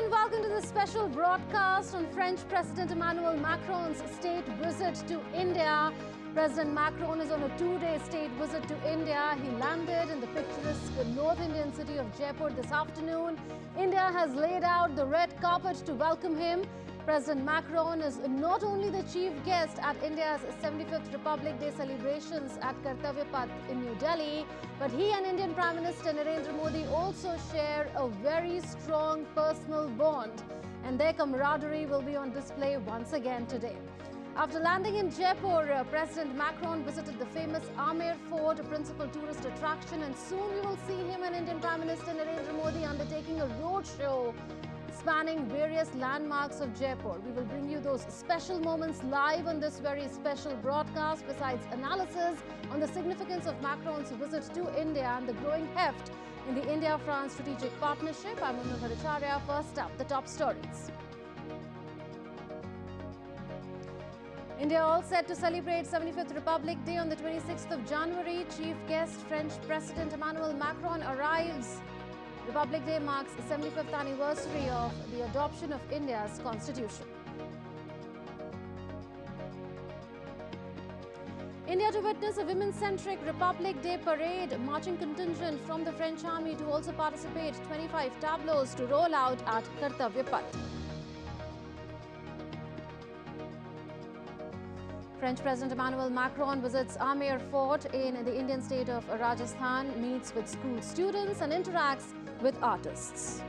and welcome to this special broadcast on French President Emmanuel Macron's state visit to India. President Macron is on a two-day state visit to India. He landed in the picturesque North Indian city of Jaipur this afternoon. India has laid out the red carpet to welcome him. President Macron is not only the chief guest at India's 75th Republic Day celebrations at Kartavya Path in New Delhi, but he and Indian Prime Minister Narendra Modi also share a very strong personal bond, and their camaraderie will be on display once again today. After landing in Jaipur, President Macron visited the famous Amer Fort, a principal tourist attraction, and soon you will see him and Indian Prime Minister Narendra Modi undertaking a roadshow spanning various landmarks of Jaipur. We will bring you those special moments live on this very special broadcast, besides analysis on the significance of Macron's visit to India and the growing heft in the India-France strategic partnership. I'm Manu Bhattacharya. First up, the top stories. India all set to celebrate 75th Republic Day on the 26th of January. Chief guest French President Emmanuel Macron arrives. Republic Day marks the 75th anniversary of the adoption of India's constitution. India to witness a women-centric Republic Day parade. Marching contingent from the French Army to also participate. 25 tableaus to roll out at Kartavya Path. French President Emmanuel Macron visits Amer Fort in the Indian state of Rajasthan, meets with school students and interacts with artists.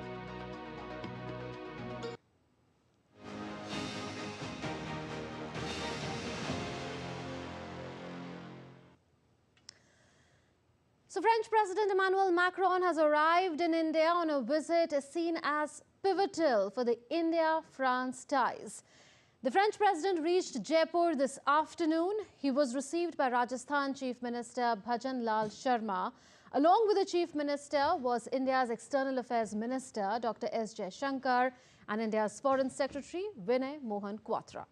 So French President Emmanuel Macron has arrived in India on a visit seen as pivotal for the India-France ties. The French president reached Jaipur this afternoon. He was received by Rajasthan Chief Minister Bhajan Lal Sharma. Along with the Chief Minister was India's External Affairs Minister Dr. S. Jaishankar and India's Foreign Secretary Vinay Mohan Kwatra.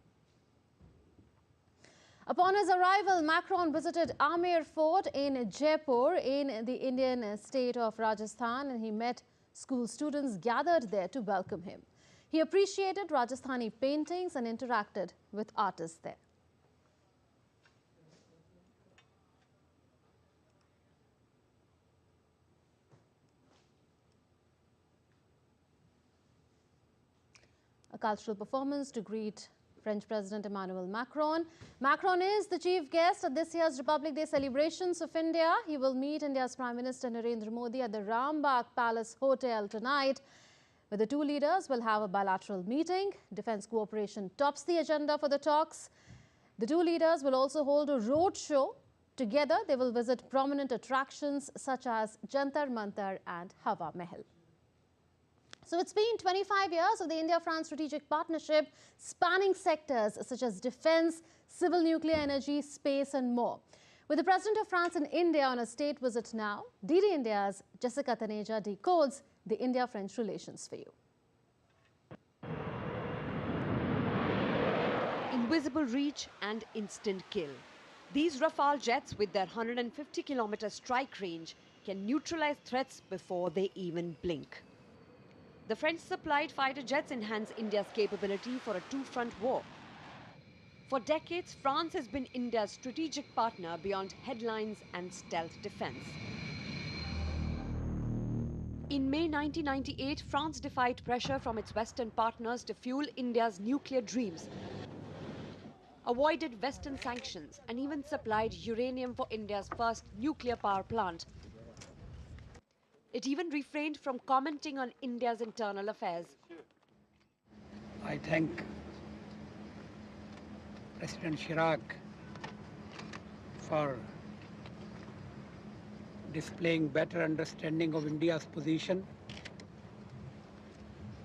Upon his arrival, Macron visited Amer Fort in Jaipur in the Indian state of Rajasthan, and he met school students gathered there to welcome him. He appreciated Rajasthani paintings and interacted with artists there. A cultural performance to greet French President Emmanuel Macron. Macron is the chief guest at this year's Republic Day celebrations of India. He will meet India's Prime Minister Narendra Modi at the Rambagh Palace Hotel tonight, where the two leaders will have a bilateral meeting. Defense cooperation tops the agenda for the talks. The two leaders will also hold a road show. Together, they will visit prominent attractions such as Jantar, Mantar and Hawa, Mahal. So it's been 25 years of the India-France strategic partnership, spanning sectors such as defense, civil nuclear energy, space and more. With the President of France in India on a state visit now, DD India's Jessica Taneja decodes the India-French relations for you. Invisible reach and instant kill. These Rafale jets with their 150-kilometer strike range can neutralize threats before they even blink. The French-supplied fighter jets enhance India's capability for a two-front war. For decades, France has been India's strategic partner beyond headlines and stealth defense. In May 1998, France defied pressure from its Western partners to fuel India's nuclear dreams, avoided Western sanctions, and even supplied uranium for India's first nuclear power plant. It even refrained from commenting on India's internal affairs. I thank President Chirac for displaying better understanding of India's position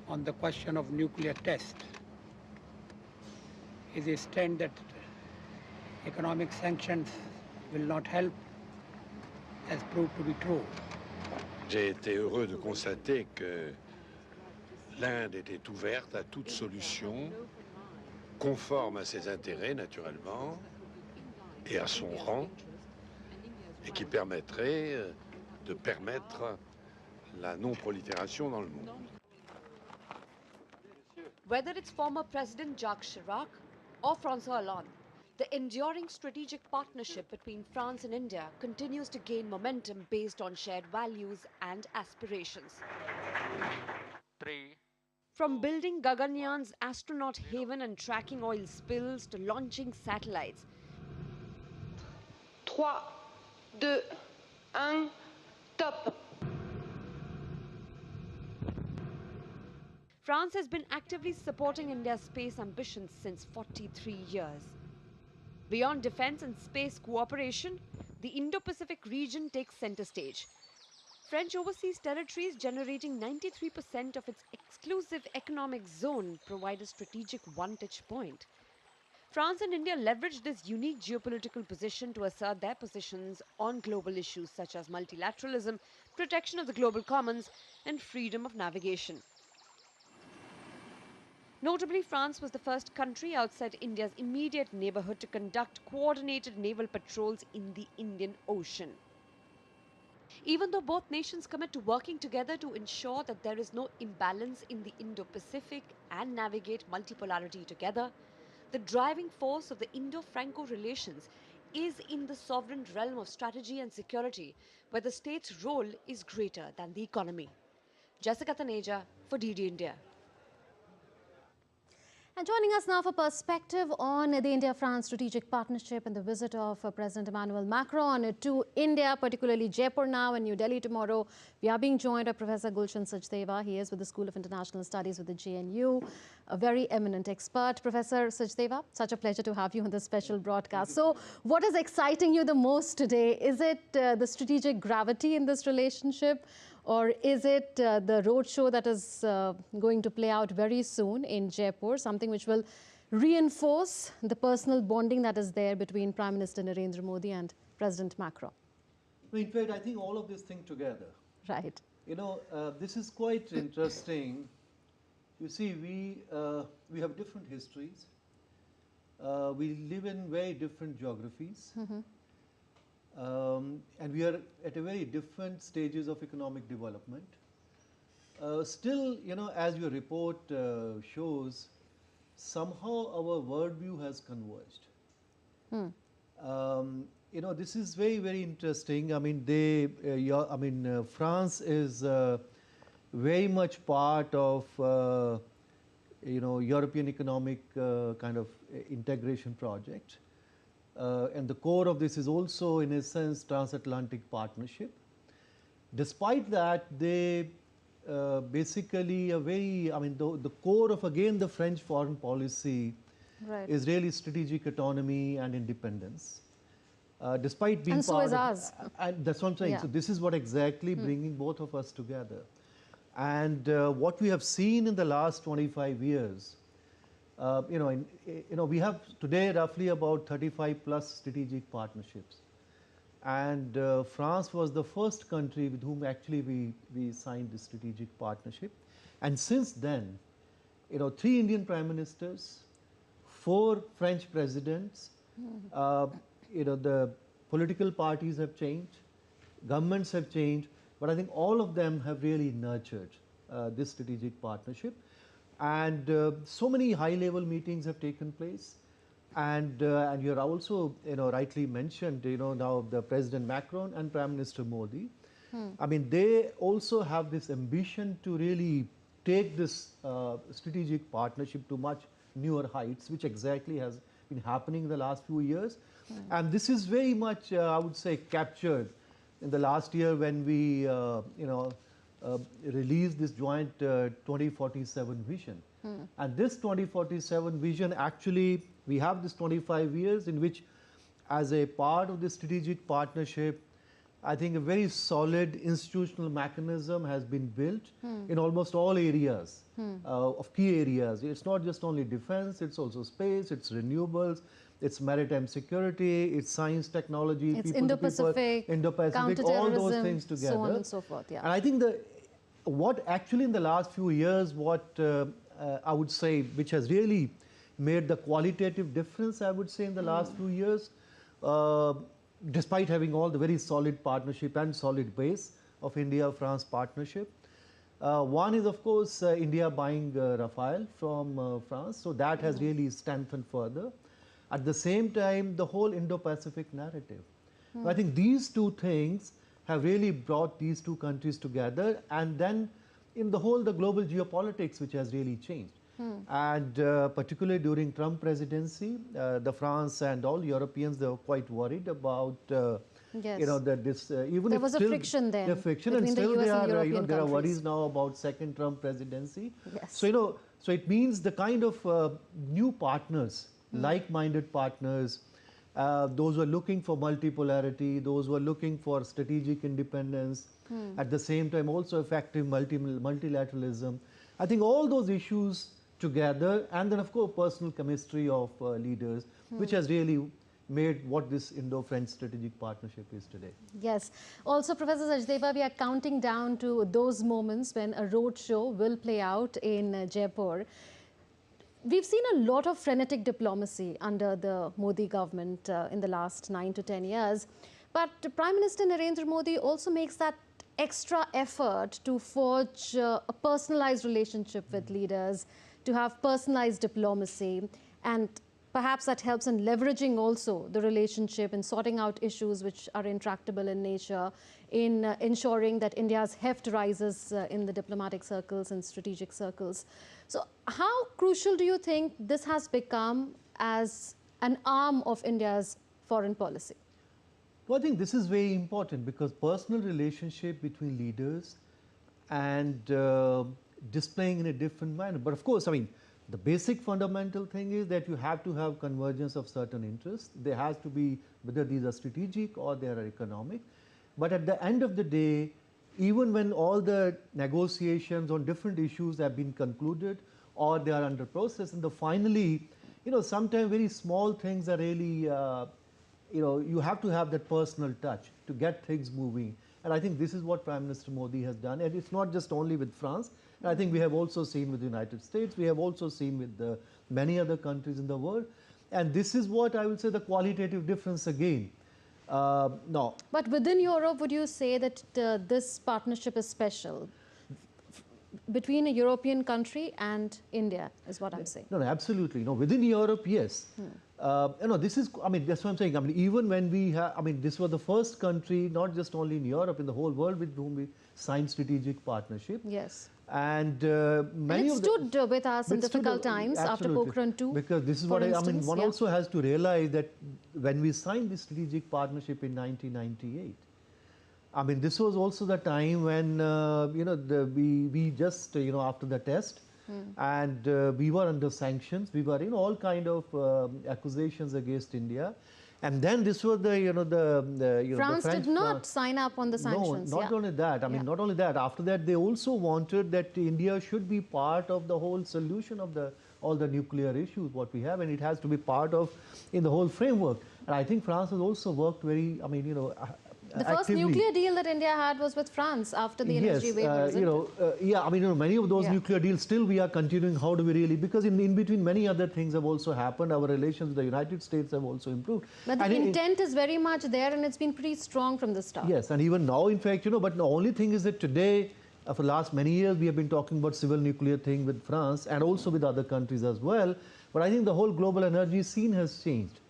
on the question of nuclear test. His stand that economic sanctions will not help has proved to be true. J'ai été heureux de constater que l'Inde était ouverte à toute solution conforme à ses intérêts, naturellement, et à son rang, et qui permettrait de permettre la non-prolifération dans le monde. Whether it's former President Jacques Chirac or François Hollande, the enduring strategic partnership between France and India continues to gain momentum based on shared values and aspirations. From building Gaganyaaan's astronaut haven and tracking oil spills to launching satellites, 3, 2, 1, top. France has been actively supporting India's space ambitions since 43 years. Beyond defense and space cooperation, the Indo-Pacific region takes center stage. French overseas territories generating 93% of its exclusive economic zone provide a strategic vantage point. France and India leverage this unique geopolitical position to assert their positions on global issues such as multilateralism, protection of the global commons, and freedom of navigation. Notably, France was the first country outside India's immediate neighborhood to conduct coordinated naval patrols in the Indian Ocean. Even though both nations commit to working together to ensure that there is no imbalance in the Indo-Pacific and navigate multipolarity together, the driving force of the Indo-Franco relations is in the sovereign realm of strategy and security, where the state's role is greater than the economy. Jessica Taneja for DD India. And joining us now for perspective on the India-France strategic partnership and the visit of President Emmanuel Macron to India, particularly Jaipur now and New Delhi tomorrow, we are being joined by Professor Gulshan Sachdeva. He is with the School of International Studies with the JNU, a very eminent expert. Professor Sachdeva, such a pleasure to have you on this special broadcast. So what is exciting you the most today? Is it the strategic gravity in this relationship? Or is it the roadshow that is going to play out very soon in Jaipur, something which will reinforce the personal bonding that is there between Prime Minister Narendra Modi and President Macron? In fact, I think all of this thing together. Right. You know, this is quite interesting. You see, we have different histories. We live in very different geographies. Mm-hmm. And we are at a very different stages of economic development. Still, you know, as your report shows, somehow our worldview has converged. You know, this is very, very interesting. I mean, France is very much part of, you know, European economic kind of integration project. And the core of this is also, in a sense, transatlantic partnership. Despite that, they basically are very, I mean, the core of, again, the French foreign policy is really strategic autonomy and independence. Despite being part of... And so is ours. And that's what I'm saying. Yeah. So this is what exactly bringing both of us together. And what we have seen in the last 25 years, you know, we have today roughly about 35 plus strategic partnerships. And France was the first country with whom actually we signed this strategic partnership. And since then, you know, 3 Indian prime ministers, 4 French presidents, you know, the political parties have changed, governments have changed, but I think all of them have really nurtured this strategic partnership. And so many high-level meetings have taken place, and you're also, you know, rightly mentioned, you know, now the President Macron and Prime Minister Modi. I mean, they also have this ambition to really take this strategic partnership to much newer heights, which exactly has been happening in the last few years. And this is very much, I would say, captured in the last year when we, you know, released this joint 2047 vision. And this 2047 vision, actually, we have this 25 years in which, as a part of the strategic partnership, I think a very solid institutional mechanism has been built in almost all areas, of key areas. It's not just only defense, it's also space, it's renewables, it's maritime security, it's science, technology, it's Indo-Pacific, all those things together. So on and so forth, yeah. And I think what actually in the last few years, what I would say, which has really made the qualitative difference, I would say, in the last few years, despite having all the very solid partnership and solid base of India-France partnership, One is, of course, India buying Rafale from France, so that has really strengthened further. At the same time, the whole Indo-Pacific narrative. So I think these two things have really brought these two countries together, and then in the whole, the global geopolitics, which has really changed. And particularly during Trump presidency, the France and all Europeans, they were quite worried about Yes. you know, that this even There if was a still friction then the friction, and between the still US there and are European there are countries. worries now about second Trump presidency. Yes. So so it means the kind of new partners, like-minded partners, those who are looking for multipolarity, those who are looking for strategic independence, at the same time also effective multilateralism. I think all those issues together, and then of course personal chemistry of leaders, which has really made what this Indo-French strategic partnership is today. Yes. Also, Professor Sachdeva, we are counting down to those moments when a road show will play out in Jaipur. We've seen a lot of frenetic diplomacy under the Modi government in the last 9 to 10 years. But Prime Minister Narendra Modi also makes that extra effort to forge a personalized relationship with leaders, to have personalized diplomacy, and perhaps that helps in leveraging also the relationship and sorting out issues which are intractable in nature, in ensuring that India's heft rises in the diplomatic circles and strategic circles. So how crucial do you think this has become as an arm of India's foreign policy? Well, I think this is very important because personal relationship between leaders and displaying in a different manner. But of course, I mean, the basic fundamental thing is that you have to have convergence of certain interests. There has to be, whether these are strategic or they are economic. But at the end of the day, even when all the negotiations on different issues have been concluded or they are under process, and finally, sometimes very small things are really, you have to have that personal touch to get things moving. And I think this is what Prime Minister Modi has done. And it's not just only with France. I think we have also seen with the United States. We have also seen with many other countries in the world. And this is what I will say the qualitative difference again. No. But within Europe, would you say that this partnership is special between a European country and India, is what I'm saying? No, absolutely. No, within Europe, yes. This is, I mean, that's what I'm saying. I mean, even when we have, I mean, this was the first country, not just only in Europe, in the whole world with whom we signed strategic partnership. Yes. And many of them stood with us in difficult times after Pokhran II. Because this is what I mean, one also has to realize that when we signed this strategic partnership in 1998, I mean, this was also the time when, we just, after the test, and we were under sanctions. We were in all kind of accusations against India. And then this was the France did not sign up on the sanctions. No, not only that. I mean, not only that. After that, they also wanted that India should be part of the whole solution of all the nuclear issues what we have, and it has to be part of in the whole framework. And I think France has also worked very. I mean, the first nuclear deal that India had was with France after the energy waiver. Yeah, I mean, many of those nuclear deals still we are continuing. How do we really? Because in between many other things have also happened. Our relations with the United States have also improved. But the intent is very much there, and it's been pretty strong from the start. Yes, and even now, in fact, but the only thing is that today, for the last many years, we have been talking about civil nuclear thing with France and also with other countries as well. But I think the whole global energy scene has changed.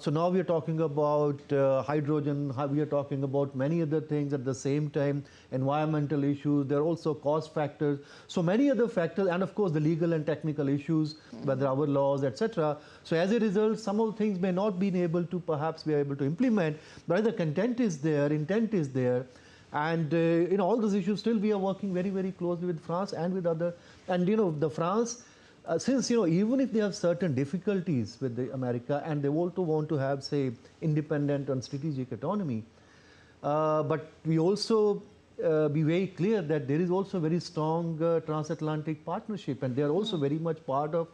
So now we are talking about hydrogen, we are talking about many other things at the same time, environmental issues, there are also cost factors, so many other factors, and of course the legal and technical issues, whether our laws, etc. So as a result, some of the things may not be able to perhaps be able to implement, but the content is there, intent is there, and in all those issues still we are working very, very closely with France and with other, and the France, since even if they have certain difficulties with America and they also want to have, say, independent and strategic autonomy, but we also be very clear that there is also very strong transatlantic partnership, and they are also very much part of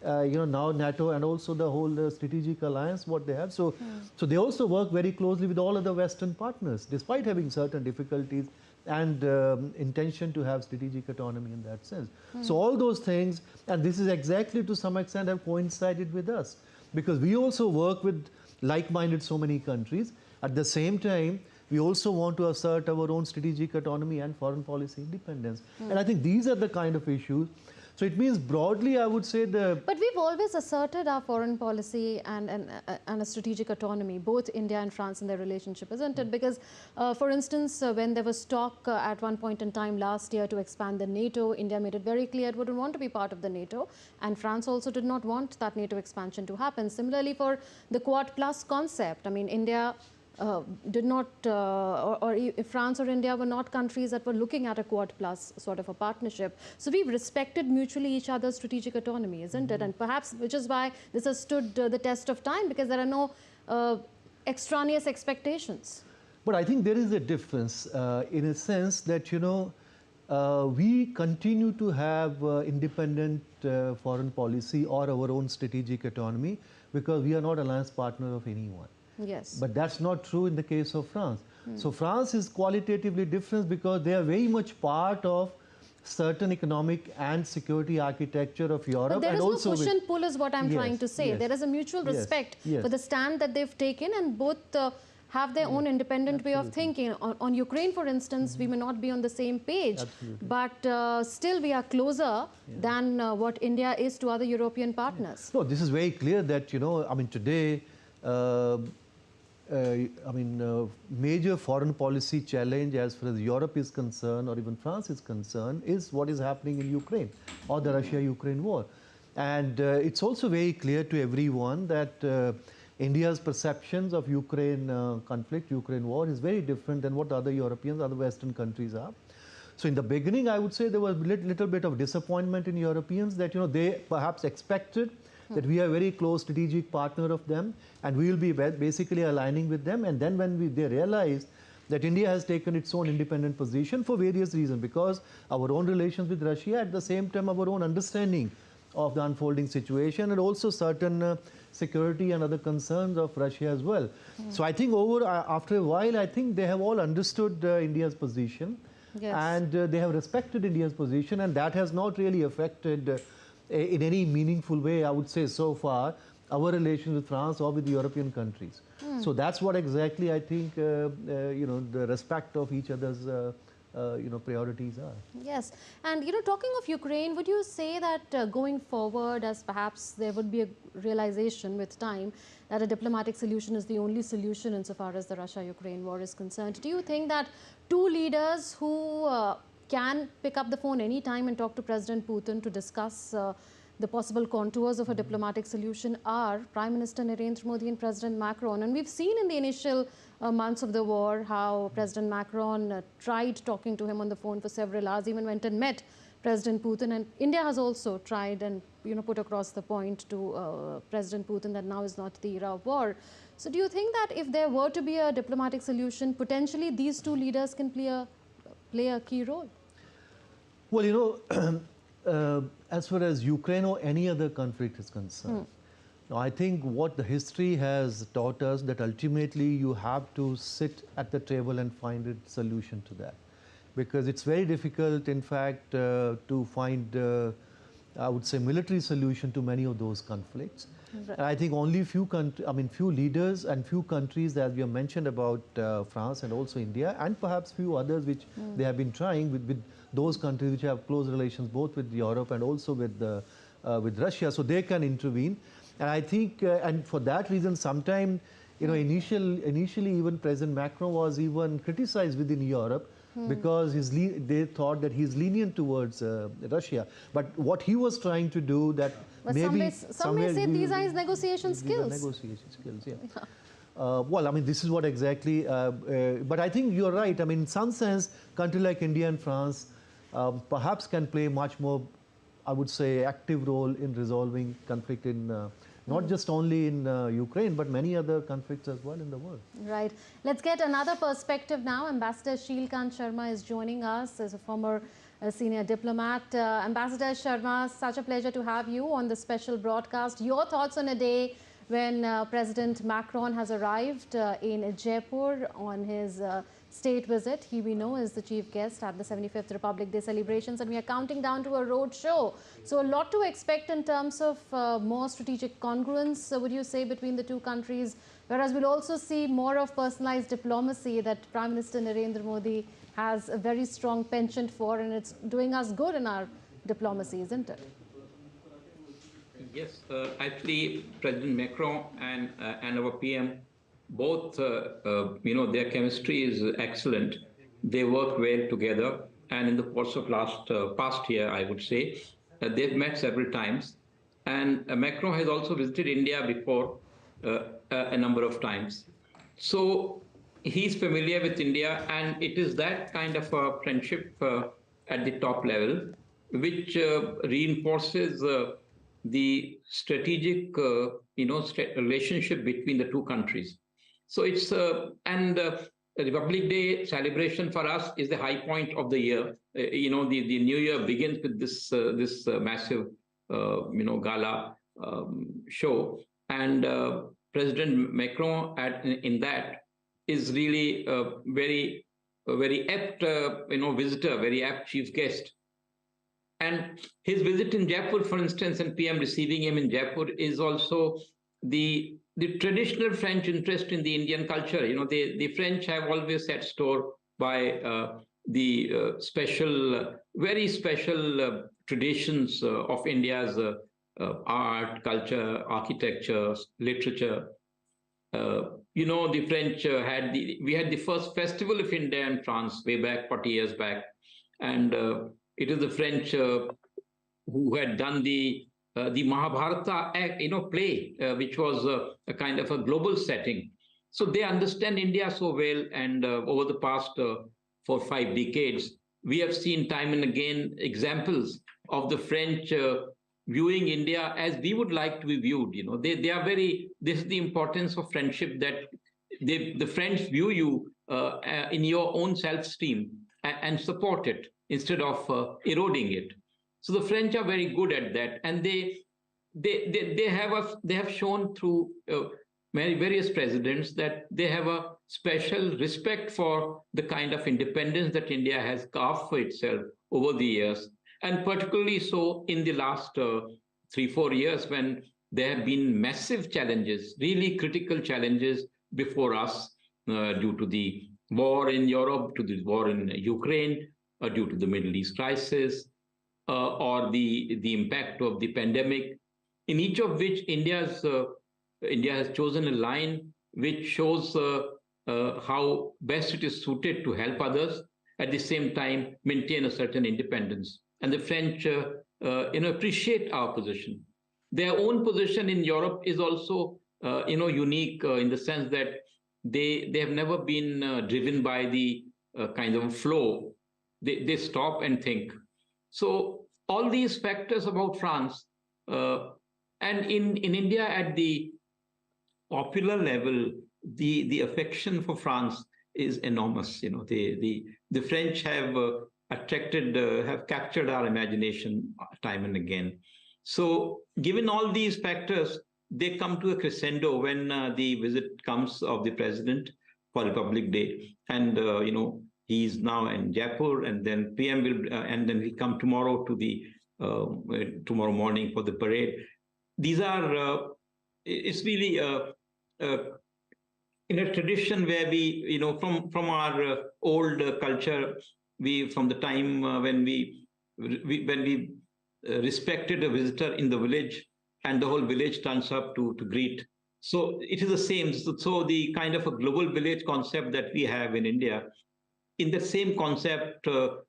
now NATO and also the whole strategic alliance what they have. So they also work very closely with all other Western partners, despite having certain difficulties and intention to have strategic autonomy in that sense. So all those things, and this is exactly to some extent have coincided with us, because we also work with like-minded so many countries. At the same time, we also want to assert our own strategic autonomy and foreign policy independence. And I think these are the kind of issues. So it means broadly, I would say But we've always asserted our foreign policy and a strategic autonomy, both India and France in their relationship, isn't it? Because, for instance, when there was talk at one point in time last year to expand the NATO, India made it very clear it wouldn't want to be part of the NATO, and France also did not want that NATO expansion to happen. Similarly, for the Quad Plus concept, I mean, India did not, or France or India were not countries that were looking at a Quad Plus sort of a partnership. So we've respected mutually each other's strategic autonomy, isn't it? And perhaps, which is why this has stood the test of time, because there are no extraneous expectations. But I think there is a difference in a sense that, you know, we continue to have independent foreign policy or our own strategic autonomy because we are not alliance partner of anyone. Yes. But that's not true in the case of France. So France is qualitatively different because they are very much part of certain economic and security architecture of Europe. But there and is also no push and pull is what I'm trying to say. Yes, there is a mutual respect yes. for the stand that they've taken, and both have their own independent way of thinking. On Ukraine, for instance, we may not be on the same page, but still we are closer than what India is to other European partners. No, this is very clear that, you know, I mean, today, major foreign policy challenge as far as Europe is concerned or even France is concerned is what is happening in Ukraine or the Russia-Ukraine war. And it's also very clear to everyone that India's perceptions of Ukraine conflict, Ukraine war is very different than what other Europeans, other Western countries are. So in the beginning, I would say there was a little bit of disappointment in Europeans that, you know, they perhaps expected that we are a very close strategic partner of them and we will be basically aligning with them. And then when they realized that India has taken its own independent position for various reasons, because our own relations with Russia, at the same time our own understanding of the unfolding situation and also certain security and other concerns of Russia as well. So I think after a while, I think they have all understood India's position and they have respected India's position, and that has not really affected in any meaningful way, I would say so far, our relations with France or with the European countries. So that's what exactly I think, you know, the respect of each other's, you know, priorities are. Yes. And, you know, talking of Ukraine, would you say that going forward, as perhaps there would be a realization with time that a diplomatic solution is the only solution insofar as the Russia-Ukraine war is concerned, do you think that two leaders who can pick up the phone any time and talk to President Putin to discuss the possible contours of a diplomatic solution are Prime Minister Narendra Modi and President Macron? And we've seen in the initial months of the war how President Macron tried talking to him on the phone for several hours, even went and met President Putin. And India has also tried and, you know, put across the point to President Putin that now is not the era of war. So do you think that if there were to be a diplomatic solution, potentially these two leaders can play a key role? Well, you know, as far as Ukraine or any other conflict is concerned, I think what the history has taught us that ultimately you have to sit at the table and find a solution to that. Because it's very difficult, in fact, to find, I would say, military solution to many of those conflicts. And I think only few leaders and few countries, as we have mentioned about France and also India, and perhaps few others which they have been trying with those countries which have close relations both with Europe and also with Russia, so they can intervene. And I think, and for that reason, sometime, you know, initially even President Macron was even criticized within Europe because they thought that he's lenient towards Russia. But what he was trying to do that but maybe some may say these are his negotiation skills. Negotiation skills, yeah. Well, I mean, this is what exactly, but I think you're right. I mean, in some sense, countries like India and France perhaps can play much more, I would say, active role in resolving conflict in not just only in Ukraine, but many other conflicts as well in the world. Right. Let's get another perspective now. Ambassador Shilkant Sharma is joining us as a former senior diplomat. Ambassador Sharma, such a pleasure to have you on the special broadcast. Your thoughts on a day when President Macron has arrived in Jaipur on his state visit. He, we know, is the chief guest at the 75th Republic Day celebrations, and we are counting down to a road show. So a lot to expect in terms of more strategic congruence, would you say, between the two countries? Whereas we'll also see more of personalized diplomacy that Prime Minister Narendra Modi has a very strong penchant for, and it's doing us good in our diplomacy, isn't it? Yes, actually, President Macron and our PM, both, their chemistry is excellent. They work well together, and in the course of past year, I would say, they've met several times. And Macron has also visited India before a number of times. So he's familiar with India, and it is that kind of a friendship at the top level which reinforces the strategic, relationship between the two countries. So it's Republic Day celebration for us is the high point of the year. The new year begins with this massive, gala show, and President Macron in that is really a very apt, visitor, very apt chief guest. And his visit in Jaipur, for instance, and PM receiving him in Jaipur is also the traditional French interest in the Indian culture. The French have always set store by the very special traditions of India's art, culture, architecture, literature. The French we had the first festival of India in France way back 40 years back, and it is the French who had done the Mahabharata play, which was a kind of a global setting. So they understand India so well, and over the past 4 or 5 decades, we have seen time and again examples of the French viewing India as we would like to be viewed. They are this is the importance of friendship, that the French view you in your own self-esteem and support it instead of eroding it. So the French are very good at that, and they have shown through various presidents that they have a special respect for the kind of independence that India has carved for itself over the years, and particularly so in the last 3-4 years, when there have been massive challenges, really critical challenges before us, due to the war in Europe, to the war in Ukraine, due to the Middle East crisis, or the impact of the pandemic, in each of which India has chosen a line which shows how best it is suited to help others, at the same time maintain a certain independence. And the French appreciate our position. Their own position in Europe is also unique in the sense that they have never been driven by the kind of flow. They stop and think. So all these factors about France, and in India at the popular level, the affection for France is enormous. The French have have captured our imagination time and again. So given all these factors, they come to a crescendo when the visit comes of the president for Republic Day, and he's now in Jaipur, and then PM will, and then he'll come tomorrow to the tomorrow morning for the parade. These are it's really in a tradition where we, from our old culture, from the time when we respected a visitor in the village, and the whole village turns up to greet. So it is the same. So the kind of a global village concept that we have in India, in the same concept, the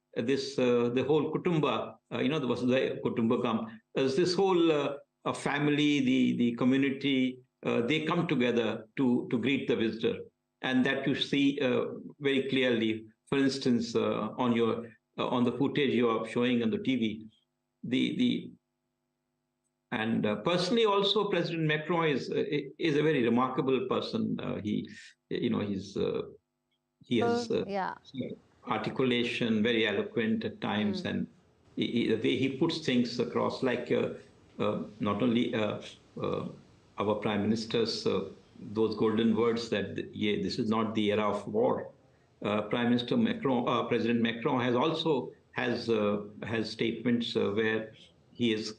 whole kutumba, the kutumbakam, this whole family, the community, they come together to greet the visitor, and that you see very clearly. For instance, on the footage you are showing on the TV, and personally also President Macron is a very remarkable person. He has articulation, very eloquent at times, and the way he puts things across, like not only our prime ministers, those golden words that this is not the era of war. Prime Minister Macron, President Macron has statements where he has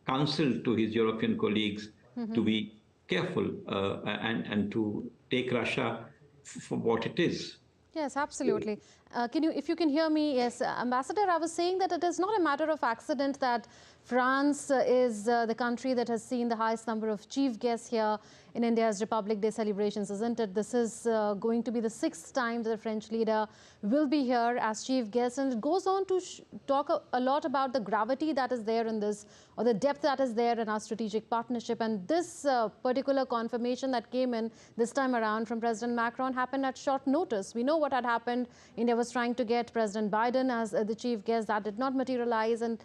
counseled to his European colleagues to be careful and to take Russia for what it is. Yes, absolutely. If you can hear me, yes, Ambassador, I was saying that it is not a matter of accident that France is the country that has seen the highest number of chief guests here in India's Republic Day celebrations, isn't it? This is going to be the 6th time that the French leader will be here as chief guest, and it goes on to talk a lot about the gravity that is there in this, or the depth that is there in our strategic partnership. And this particular confirmation that came in this time around from President Macron happened at short notice. We know what had happened. India was trying to get President Biden as the chief guest. That did not materialize, and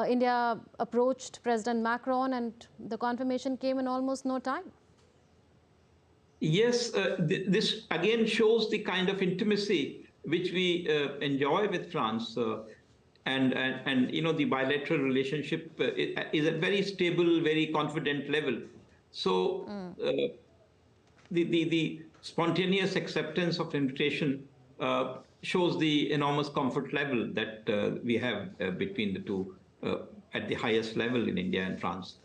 India approached President Macron, and the confirmation came in almost no time. Yes, this again shows the kind of intimacy which we enjoy with France, and you know, the bilateral relationship is at very stable, very confident level. So the spontaneous acceptance of invitation shows the enormous comfort level that we have between the two at the highest level in India and France.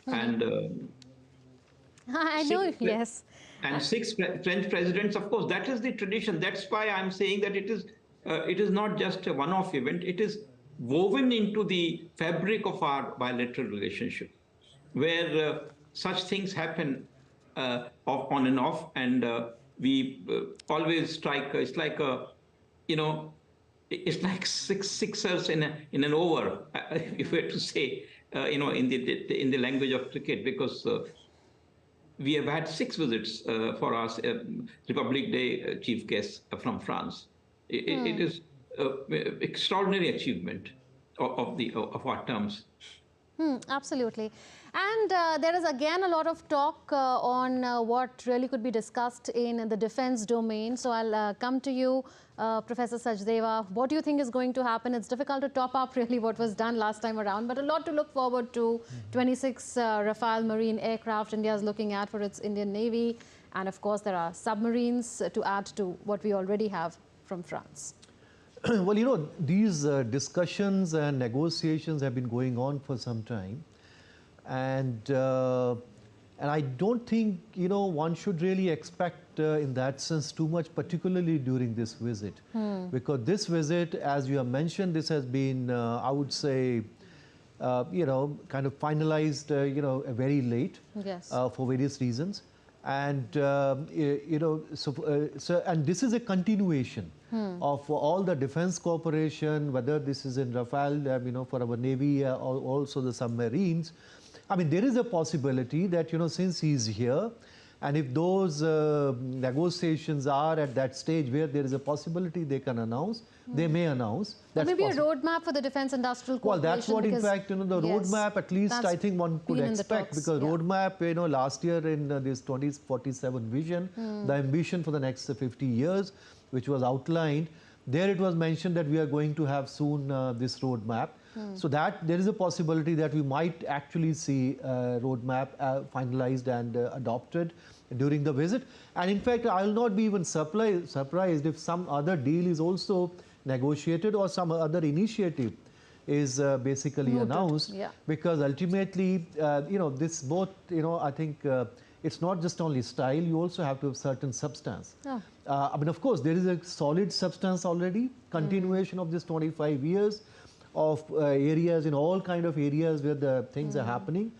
And I know, yes. And 6 French presidents, of course, that is the tradition. That's why I'm saying that it is not just a one-off event. It is woven into the fabric of our bilateral relationship, where such things happen on and off, and we always strike. It's like you know, it's like sixers in an over, if we were to say, you know, in the language of cricket, because we have had 6 visits for our Republic Day chief guests from France. It is extraordinary achievement of our terms. Absolutely. And there is again a lot of talk on what really could be discussed in the defense domain. So I'll come to you, Professor Sachdeva. What do you think is going to happen? It's difficult to top up really what was done last time around, but a lot to look forward to. 26 Rafale marine aircraft India is looking at for its Indian Navy. And of course, there are submarines to add to what we already have from France. Well, you know, these discussions and negotiations have been going on for some time. And I don't think, you know, one should really expect in that sense too much, particularly during this visit. Because this visit, as you have mentioned, this has been, I would say, you know, kind of finalized, you know, very late. Yes. For various reasons. And, you know, and this is a continuation of all the defense cooperation, whether this is in Rafale, you know, for our Navy, or also the submarines. I mean, there is a possibility that, you know, since he's here, and if those negotiations are at that stage where there is a possibility they can announce, they may announce. That's maybe possible. a roadmap for the defense industrial cooperation. Well, that's what, in fact, you know, the roadmap, at least I think one could expect, because roadmap, you know, last year in this 2047 vision, the ambition for the next 50 years, which was outlined, there it was mentioned that we are going to have soon this roadmap. So that there is a possibility that we might actually see a roadmap finalized and adopted during the visit. And in fact, I will not be even surprised if some other deal is also negotiated or some other initiative is basically announced. Because ultimately, you know, this both, you know, I think it's not just only style, you also have to have certain substance. I mean, of course, there is a solid substance already, continuation of this 25 years of areas, in all kind of areas where the things are happening.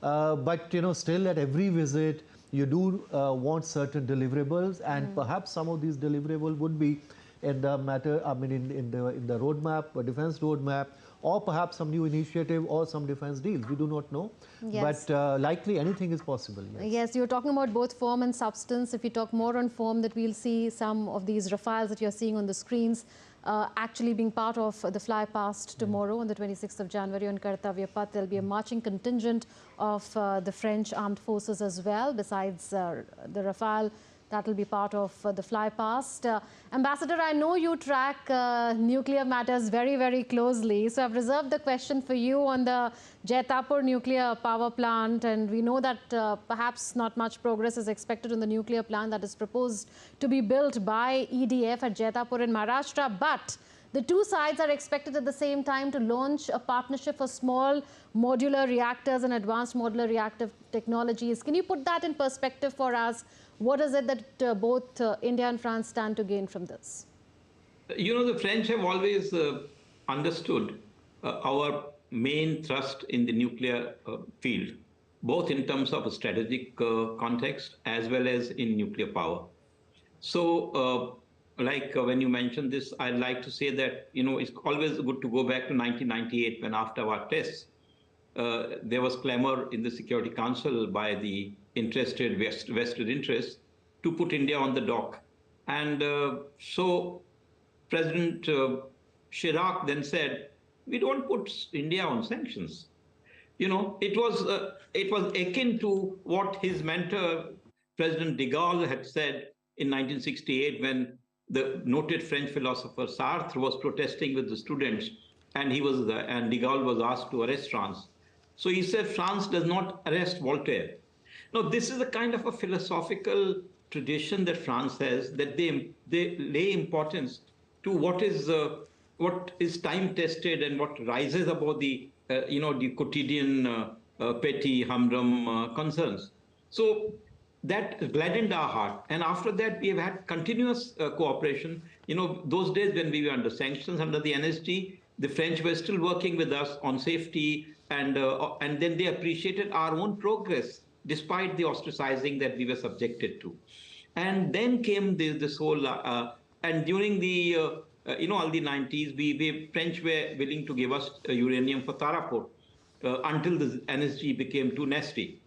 But, you know, still at every visit, you do want certain deliverables, and perhaps some of these deliverables would be in the matter, I mean, in the roadmap, defense roadmap, or perhaps some new initiative or some defense deals. We do not know. But likely anything is possible. Yes, you're talking about both form and substance. If you talk more on form, that we'll see some of these Rafales that you're seeing on the screens actually being part of the fly past tomorrow on the 26th of January on Kartavya Path. There'll be a marching contingent of the French armed forces as well. Besides the Rafale, That will be part of the fly past. Ambassador, I know you track nuclear matters very, very closely. So I've reserved the question for you on the Jaipur nuclear power plant. And we know that perhaps not much progress is expected on the nuclear plant that is proposed to be built by EDF at Jaipur in Maharashtra. But the two sides are expected at the same time to launch a partnership for small modular reactors and advanced modular reactor technologies. Can you put that in perspective for us? What is it that both India and France stand to gain from this? You know, the French have always understood our main thrust in the nuclear field, both in terms of a strategic context as well as in nuclear power. So, when you mentioned this, I'd like to say that, you know, it's always good to go back to 1998 when after our tests, there was clamor in the Security Council by the interested vested interests to put India on the dock. And so President Chirac then said, we don't put India on sanctions. You know, it was akin to what his mentor, President de Gaulle, had said in 1968 when the noted French philosopher Sartre was protesting with the students, and de Gaulle was asked to arrest France. So he said, France does not arrest Voltaire. Now, this is a kind of a philosophical tradition that France has, that they lay importance to what is time-tested and what rises above the the quotidian petty humdrum concerns. So that gladdened our heart. And after that, we have had continuous cooperation. You know, those days when we were under sanctions under the NSG, the French were still working with us on safety, and then they appreciated our own progress despite the ostracizing that we were subjected to. And then came this whole, and during the, all the 90s, the French were willing to give us uranium for Tarapur until the NSG became too nasty.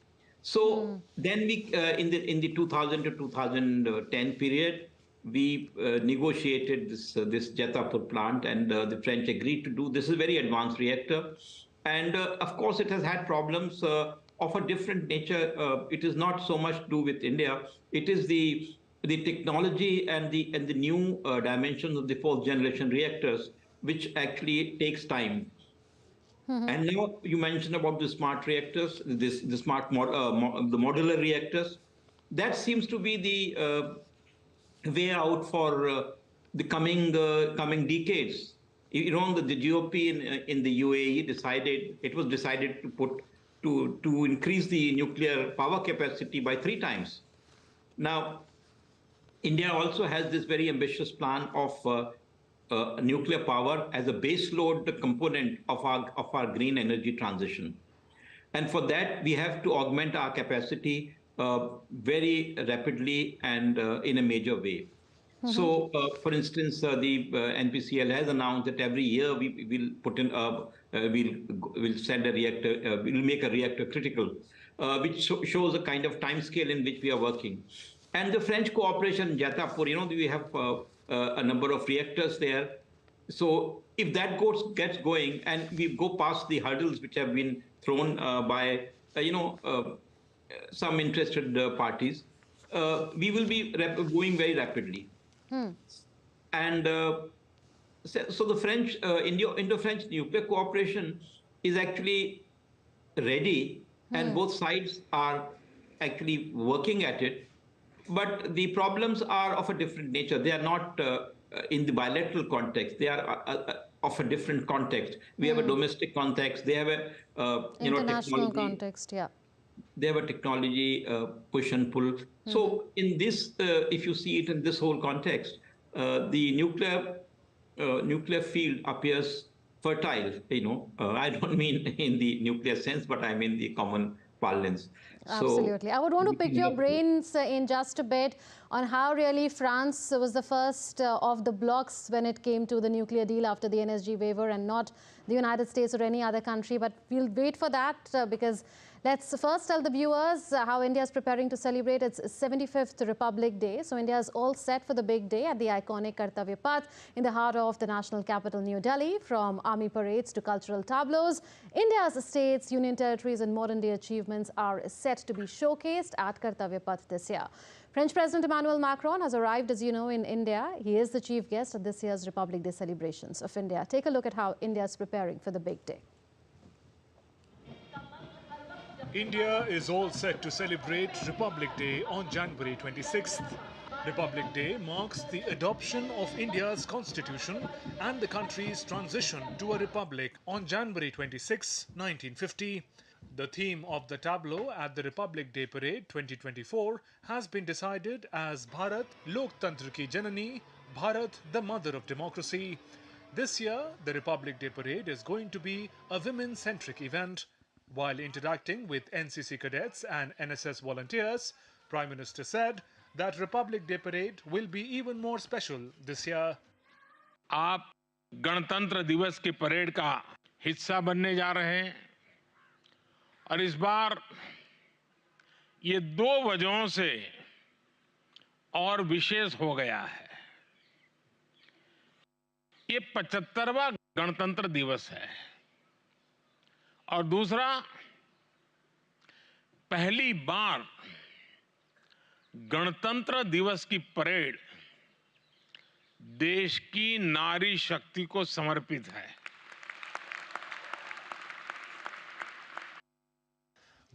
So then we, in the 2000 to 2010 period, we negotiated this Jaipur plant, and the French agreed to do. This is a very advanced reactor, and of course it has had problems of a different nature. It is not so much to do with India. It is the technology and the new dimensions of the fourth generation reactors, which actually takes time. And now you mentioned about the smart reactors, the modular reactors. That seems to be the way out for the coming decades. You know, the GOP in the UAE decided to increase the nuclear power capacity by 3 times. Now, India also has this very ambitious plan of nuclear power as a base load component of our green energy transition. And for that, we have to augment our capacity very rapidly and in a major way. So, for instance, the NPCL has announced that every year we will put in, we'll send a reactor, we'll make a reactor critical, which shows a kind of time scale in which we are working. And the French cooperation in Jaipur, you know, we have a number of reactors there. So if that gets going and we go past the hurdles which have been thrown by, some interested parties, we will be going very rapidly. And so the French, Indo-French nuclear cooperation is actually ready, and both sides are actually working at it. But the problems are of a different nature. They are not in the bilateral context. They are of a different context. We have a domestic context. They have a international context. Yeah. They have a technology push and pull. So in this, if you see it in this whole context, the nuclear field appears fertile. You know, I don't mean in the nuclear sense, but I mean the common parlance. Absolutely. I would want to pick your brains in just a bit on how really France was the first of the blocs when it came to the nuclear deal after the NSG waiver, and not the United States or any other country. But we'll wait for that because let's first tell the viewers how India is preparing to celebrate its 75th Republic Day. So India is all set for the big day at the iconic Kartavya Path in the heart of the national capital, New Delhi. From army parades to cultural tableaus, India's states, union territories and modern day achievements are set to be showcased at Kartavya Path this year. French President Emmanuel Macron has arrived, as you know, in India. He is the chief guest at this year's Republic Day celebrations of India. Take a look at how India is preparing for the big day. India is all set to celebrate Republic Day on January 26th. Republic Day marks the adoption of India's constitution and the country's transition to a republic on January 26, 1950. The theme of the tableau at the Republic Day Parade 2024 has been decided as Bharat Loktantra Ki Janani, Bharat the Mother of Democracy. This year, the Republic Day Parade is going to be a women-centric event. While interacting with NCC cadets and NSS volunteers, Prime Minister said that Republic Day Parade will be even more special this year. आप गणतंत्र दिवस की parade का हिस्सा बनने जा रहे हैं और इस बार ये दो वजहों से और विशेष हो गया है। ये 75वां गणतंत्र दिवस है और दूसरा, पहली बार गणतंत्र दिवस की परेड देश की नारी शक्ति को समर्पित है।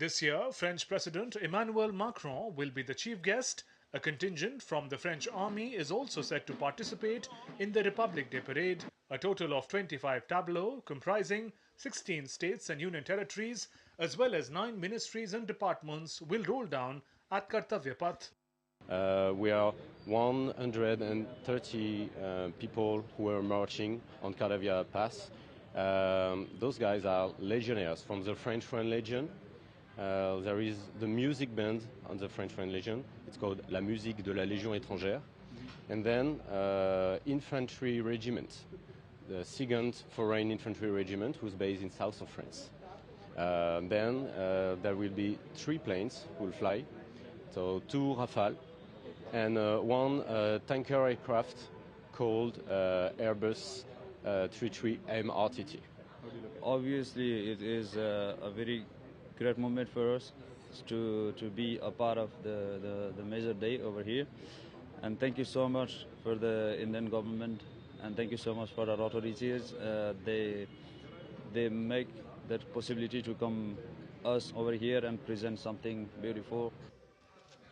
This year, French President Emmanuel Macron will be the chief guest. A contingent from the French army is also set to participate in the Republic Day Parade. A total of 25 tableaux comprising 16 states and union territories, as well as 9 ministries and departments, will roll down at Kartavya Path. We are 130 people who are marching on Kartavya Pass. Those guys are legionnaires from the French Foreign Legion. There is the music band on the French Foreign Legion. It's called La Musique de la Légion Étrangère. And then infantry regiment, the 2nd Foreign Infantry Regiment, who's based in south of France. Then there will be 3 planes who will fly, so 2 Rafale and 1 tanker aircraft called Airbus 33M RTT. Obviously, it is a very great moment for us to be a part of the major day over here. And thank you so much for the Indian government, and thank you so much for our authorities. They make that possibility to come us over here and present something beautiful.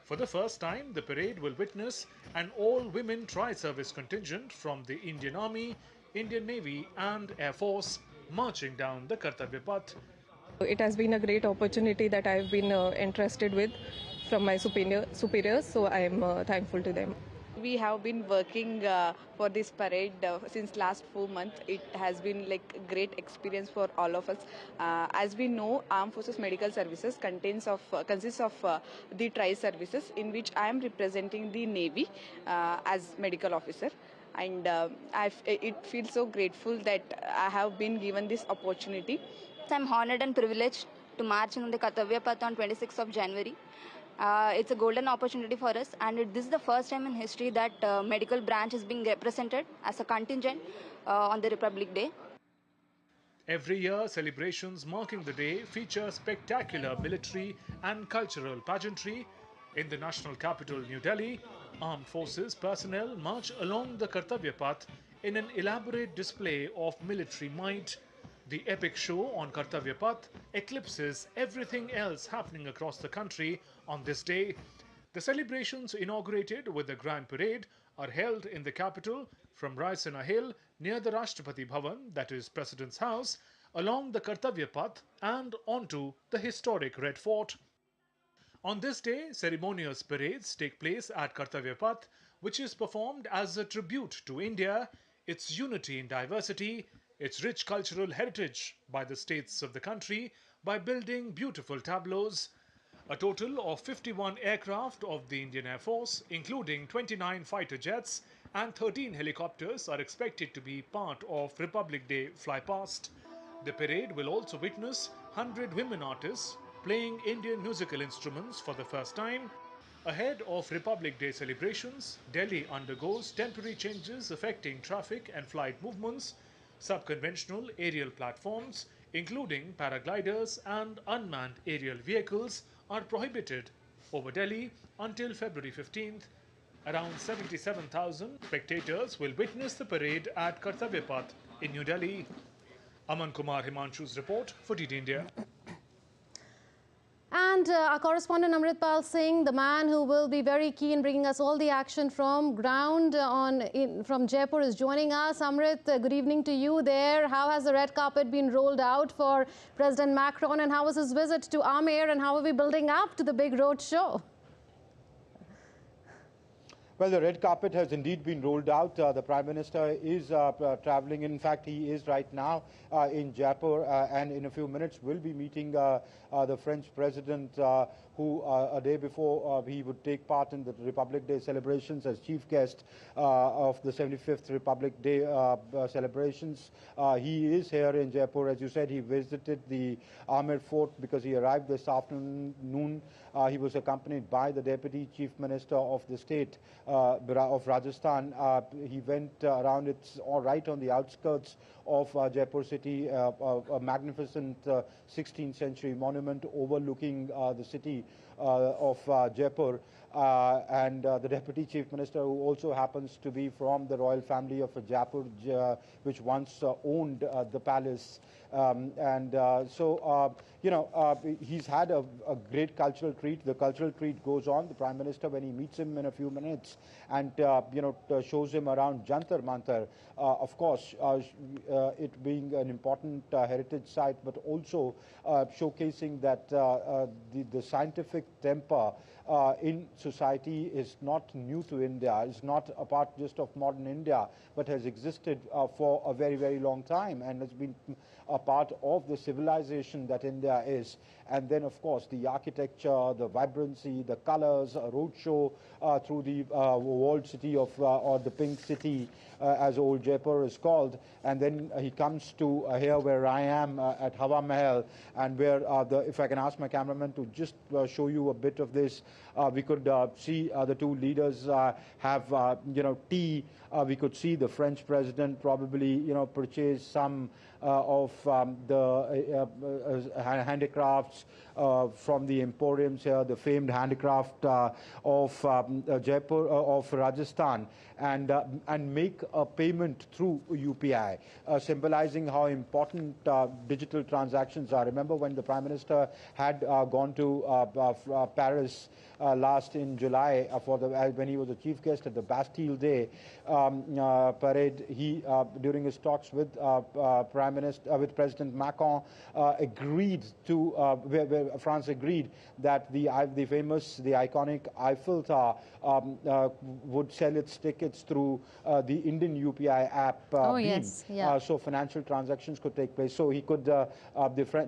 For the first time, the parade will witness an all-women tri-service contingent from the Indian Army, Indian Navy and Air Force marching down the Kartavya Path. It has been a great opportunity that I have been entrusted with from my superiors, so I am thankful to them. We have been working for this parade since last 4 months. It has been like a great experience for all of us. As we know, Armed Forces Medical Services consists of the tri-services, in which I am representing the Navy as medical officer. And it feels so grateful that I have been given this opportunity. I'm honored and privileged to march on the Kartavya Path on 26th of January. It's a golden opportunity for us, and this is the first time in history that medical branch is being represented as a contingent on the Republic Day. Every year, celebrations marking the day feature spectacular military and cultural pageantry. In the national capital, New Delhi, armed forces personnel march along the Kartavya Path in an elaborate display of military might. The epic show on Kartavya Path eclipses everything else happening across the country on this day. The celebrations, inaugurated with a grand parade, are held in the capital from Raisina Hill near the Rashtrapati Bhavan, that is President's House, along the Kartavya Path and onto the historic Red Fort. On this day, ceremonious parades take place at Kartavya Path, which is performed as a tribute to India, its unity in diversity, its rich cultural heritage by the states of the country by building beautiful tableaus. A total of 51 aircraft of the Indian Air Force, including 29 fighter jets and 13 helicopters, are expected to be part of Republic Day flypast. The parade will also witness 100 women artists playing Indian musical instruments for the first time. Ahead of Republic Day celebrations, Delhi undergoes temporary changes affecting traffic and flight movements. Sub-conventional aerial platforms, including paragliders and unmanned aerial vehicles, are prohibited over Delhi until February 15th. Around 77,000 spectators will witness the parade at Kartavya Path in New Delhi. Aman Kumar Himanshu's report for DD India. And our correspondent Amritpal Singh, the man who will be very keen bringing us all the action from ground from Jaipur, is joining us. Amrit, good evening to you there. How has the red carpet been rolled out for President Macron, and how was his visit to Amer, and how are we building up to the big road show? Well, the red carpet has indeed been rolled out. The Prime Minister is traveling. In fact, he is right now in Jaipur and in a few minutes will be meeting the French President who a day before he would take part in the Republic Day celebrations as chief guest of the 75th Republic Day celebrations. He is here in Jaipur. As you said, he visited the Amer Fort because he arrived this afternoon. He was accompanied by the Deputy Chief Minister of the state of Rajasthan. He went around, it's all right on the outskirts of Jaipur city, a magnificent 16th century monument overlooking the city of Jaipur. And the Deputy Chief Minister, who also happens to be from the royal family of Jaipur, which once owned the palace. He's had a great cultural treat. The cultural treat goes on. The Prime Minister, when he meets him in a few minutes and, shows him around Jantar, Mantar, of course, it being an important heritage site, but also showcasing that the scientific temper in society is not new to India. It's not a part just of modern India, but has existed for a very, very long time and has been a part of the civilization that India is. And then, of course, the architecture, the vibrancy, the colors, a roadshow through the walled city of, or the pink city, as old Jaipur is called. And then he comes to here where I am at Hawa Mahal, and where, if I can ask my cameraman to just show you a bit of this, we could see the two leaders have, tea. We could see the French president probably, purchase some of the handicrafts from the emporiums here, the famed handicraft of Jaipur, of Rajasthan, and make a payment through UPI, symbolizing how important digital transactions are. Remember when the Prime Minister had gone to Paris last in July when he was a chief guest at the Bastille Day parade, he during his talks with with President Macron agreed to where France agreed that the iconic Eiffel Tower would sell its tickets through the Indian UPI app. Beam. So financial transactions could take place. So he could.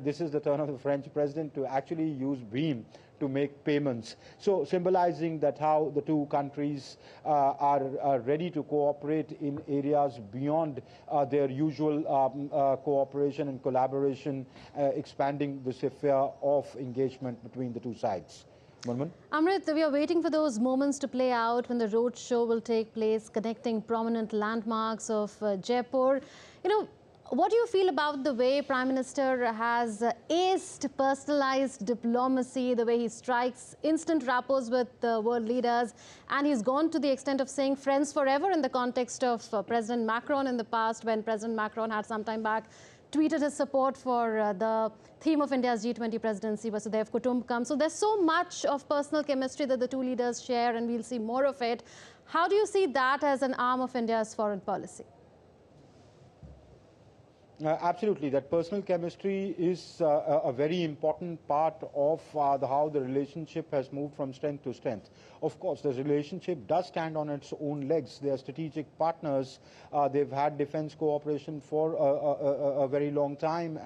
This is the turn of the French president to actually use Beam to make payments. So symbolizing that how the two countries are ready to cooperate in areas beyond their usual cooperation and collaboration, expanding the sphere of engagement between the two sides. Amrit, we are waiting for those moments to play out when the road show will take place, connecting prominent landmarks of Jaipur. What do you feel about the way Prime Minister has aced personalized diplomacy, the way he strikes instant rapport with world leaders, and he's gone to the extent of saying friends forever in the context of President Macron in the past, when President Macron had some time back tweeted his support for the theme of India's G20 presidency, Vasudhaiv Kutumbakam. So there's so much of personal chemistry that the two leaders share, and we'll see more of it. How do you see that as an arm of India's foreign policy? Absolutely, that personal chemistry is a very important part of how the relationship has moved from strength to strength. Of course, the relationship does stand on its own legs. They are strategic partners. They've had defense cooperation for a very long time.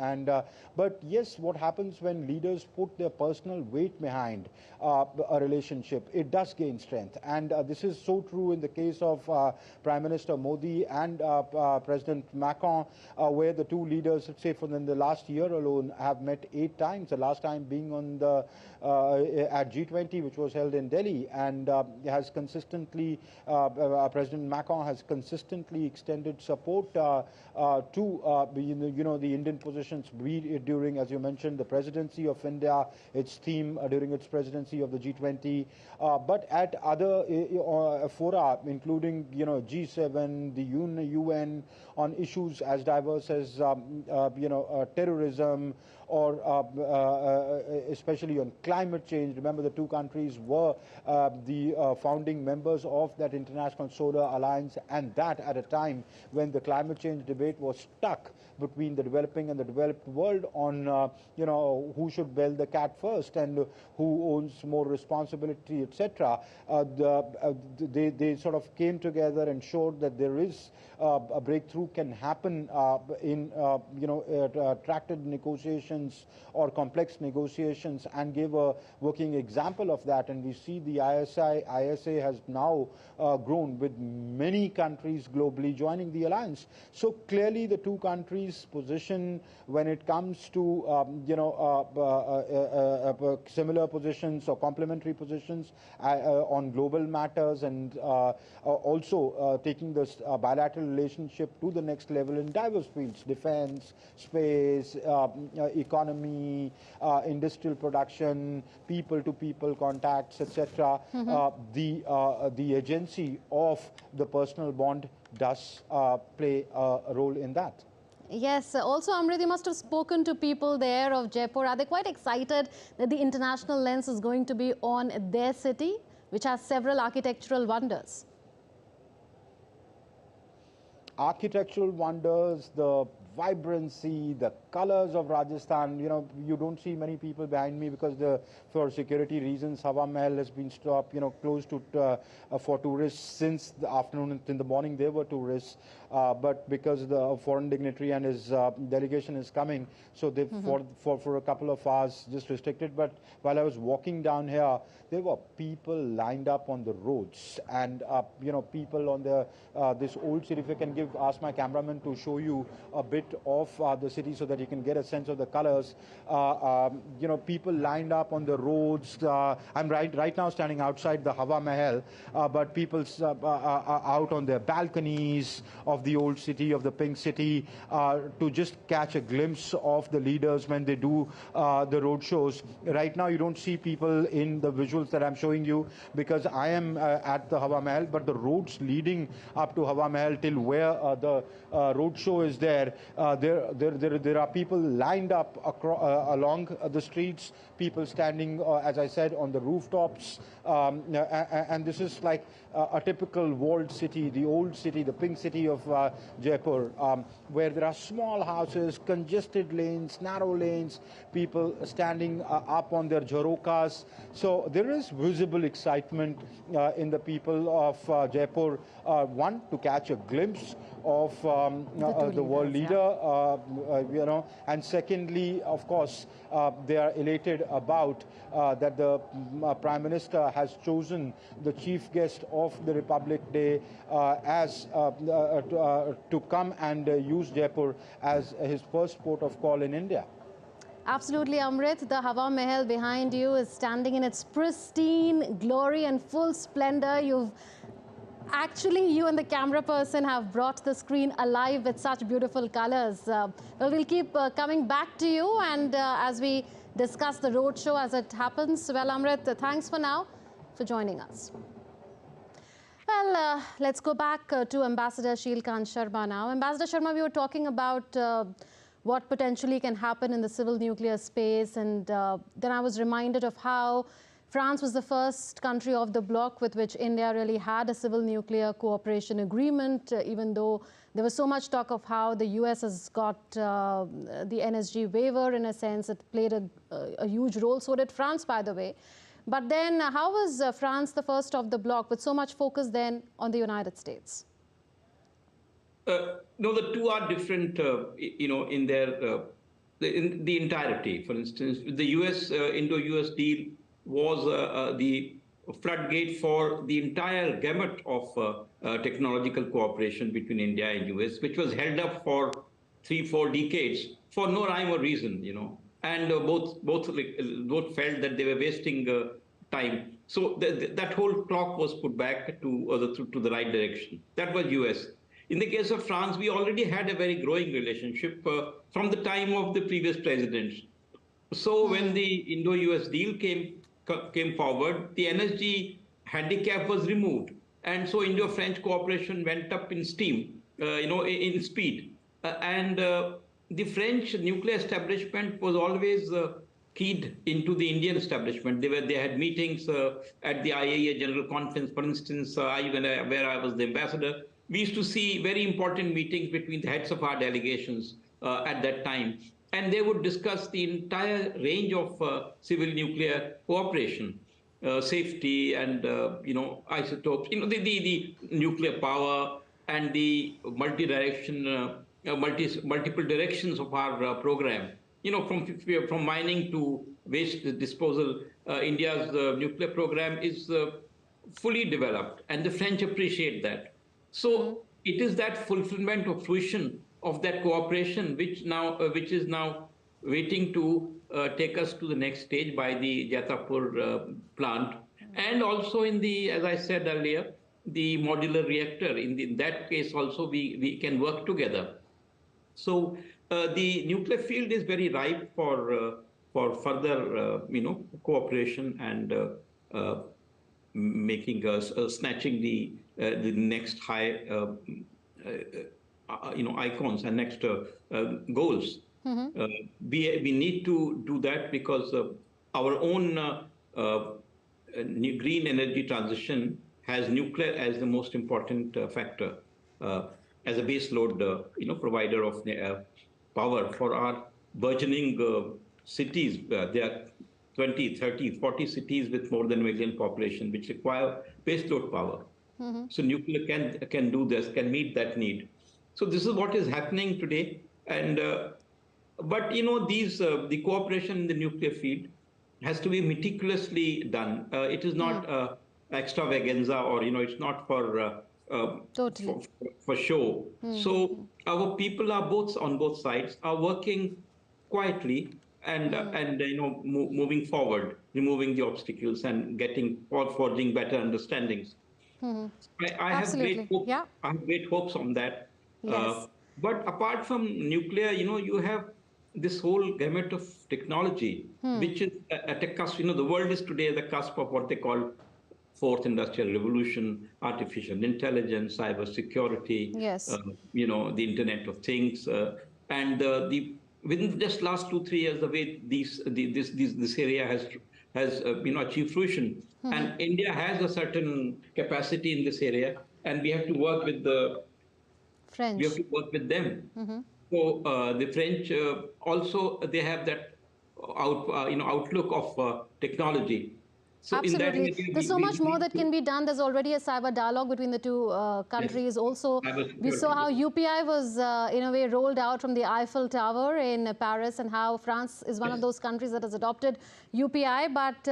But yes, what happens when leaders put their personal weight behind a relationship, it does gain strength. And this is so true in the case of Prime Minister Modi and President Macron, where the the two leaders, let's say for the last year alone, have met 8 times. The last time being on the at G20, which was held in Delhi, and has consistently President Macron has consistently extended support to the Indian positions during, as you mentioned, the presidency of India, its theme during its presidency of the G20, but at other fora, including G7, the UN, on issues as diverse as terrorism, or especially on climate change. Remember, the two countries were the founding members of that International Solar Alliance, and that at a time when the climate change debate was stuck between the developing and the developed world on who should bail the cat first and who owns more responsibility, etc. They sort of came together and showed that there is a breakthrough can happen in tracted negotiations or complex negotiations, and gave a working example of that. And we see the ISA has now grown with many countries globally joining the alliance. So clearly the two countries' position when it comes to similar positions or complementary positions on global matters, and also taking this bilateral relationship to the next level in diverse fields: defense, space, economy, industrial production, people-to-people contacts, etc. The agency of the personal bond does play a role in that. Yes, also Amrit, you must have spoken to people there of Jaipur. Are they quite excited that the international lens is going to be on their city, which has several architectural wonders? Architectural wonders, the vibrancy, the colors of Rajasthan. You don't see many people behind me because for security reasons, Hawa Mahal has been stopped, closed to for tourists since the afternoon. In the morning, there were tourists, but because the foreign dignitary and his delegation is coming, so they for a couple of hours just restricted. But while I was walking down here, there were people lined up on the roads, and people on this old city. If I can ask my cameraman to show you a bit of the city so that you can get a sense of the colors. People lined up on the roads. I'm right now standing outside the Hawa Mahal, but people are out on their balconies of the old city, of the pink city, to just catch a glimpse of the leaders when they do the road shows. Right now, you don't see people in the visuals that I'm showing you because I am at the Hawa Mahal, but the roads leading up to Hawa Mahal till where the road show is there are people lined up along the streets, people standing, as I said, on the rooftops, and this is like a typical walled city, the old city, the pink city of Jaipur, where there are small houses, congested lanes, narrow lanes, people standing up on their jharokas. So there is visible excitement in the people of Jaipur, one, to catch a glimpse of the world leader, and secondly, of course, they are elated about that the Prime Minister has chosen the chief guest of the Republic Day as to come and use Jaipur as his first port of call in India. Absolutely, Amrit. The Hawa Mahal behind you is standing in its pristine glory and full splendor. Actually, you and the camera person have brought the screen alive with such beautiful colors. Well, we'll keep coming back to you, and as we discuss the road show as it happens. Well, Amrit, thanks for now for joining us. Well, let's go back to Ambassador Shilkant Sharma now. Ambassador Sharma, we were talking about what potentially can happen in the civil nuclear space, and then I was reminded of how France was the first country of the bloc with which India really had a civil nuclear cooperation agreement, even though there was so much talk of how the US has got the NSG waiver. In a sense, it played a huge role. So did France, by the way. But then how was France the first of the bloc with so much focus then on the United States? No, the two are different, in their in the entirety. For instance, the US Indo-US deal was the floodgate for the entire gamut of technological cooperation between India and US, which was held up for 3-4 decades for no rhyme or reason, and both felt that they were wasting time. So that whole clock was put back to the right direction. That was US. In the case of France, we already had a very growing relationship from the time of the previous presidents. So when the Indo-US deal came forward, the energy handicap was removed, and so Indo-French cooperation went up in steam, in speed. And the French nuclear establishment was always keyed into the Indian establishment. They had meetings at the IAEA General Conference, for instance, where I was the ambassador. We used to see very important meetings between the heads of our delegations at that time, and they would discuss the entire range of civil nuclear cooperation, safety, and isotopes, the nuclear power, and the multiple directions of our program. From mining to waste disposal, India's nuclear program is fully developed, and the French appreciate that. So it is that fulfillment or fruition of that cooperation which is now waiting to take us to the next stage by the Jaipur plant, and also in the, as I said earlier, the modular reactor. In that case also we can work together. So the nuclear field is very ripe for further cooperation and making us snatching the next high icons and next goals. We need to do that because our own green energy transition has nuclear as the most important factor, as a base load provider of power for our burgeoning cities. There are 20, 30, 40 cities with more than 1 million population which require base load power. So nuclear can do this, can meet that need. So this is what is happening today. And but the cooperation in the nuclear field has to be meticulously done. It is not extravaganza, or it's not for for show. So our people are on both sides are working quietly and moving forward, removing the obstacles and forging better understandings. I have great hope. I have great hopes on that. Yes. But apart from nuclear, you have this whole gamut of technology, which is at a cusp. The world is today at the cusp of what they call fourth industrial revolution, artificial intelligence, cyber security, the Internet of Things, and within just last 2-3 years, the way this area has achieved fruition, and India has a certain capacity in this area, and we have to work with the French. We have to work with them. So the French also, they have that outlook of technology. So absolutely. There's so much more that can be done. There's already a cyber dialogue between the two countries. Also, we saw how UPI was, in a way, rolled out from the Eiffel Tower in Paris, and how France is one of those countries that has adopted UPI. But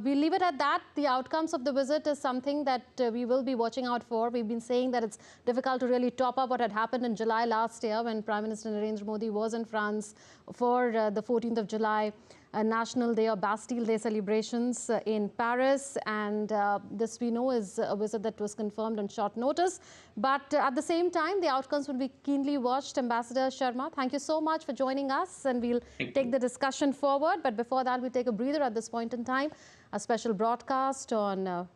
we leave it at that. The outcomes of the visit is something that we will be watching out for. We've been saying that it's difficult to really top up what had happened in July last year when Prime Minister Narendra Modi was in France for the 14th of July. National Day or Bastille Day celebrations in Paris, and this we know is a visit that was confirmed on short notice. But at the same time, the outcomes will be keenly watched. Ambassador Sharma, thank you so much for joining us, and we'll take the discussion forward. But before that, we'll take a breather at this point in time. A special broadcast on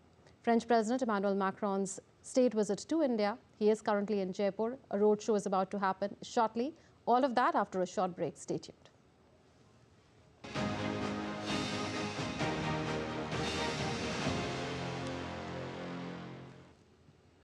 French President Emmanuel Macron's state visit to India. He is currently in Jaipur. A roadshow is about to happen shortly. All of that after a short break. Stay tuned.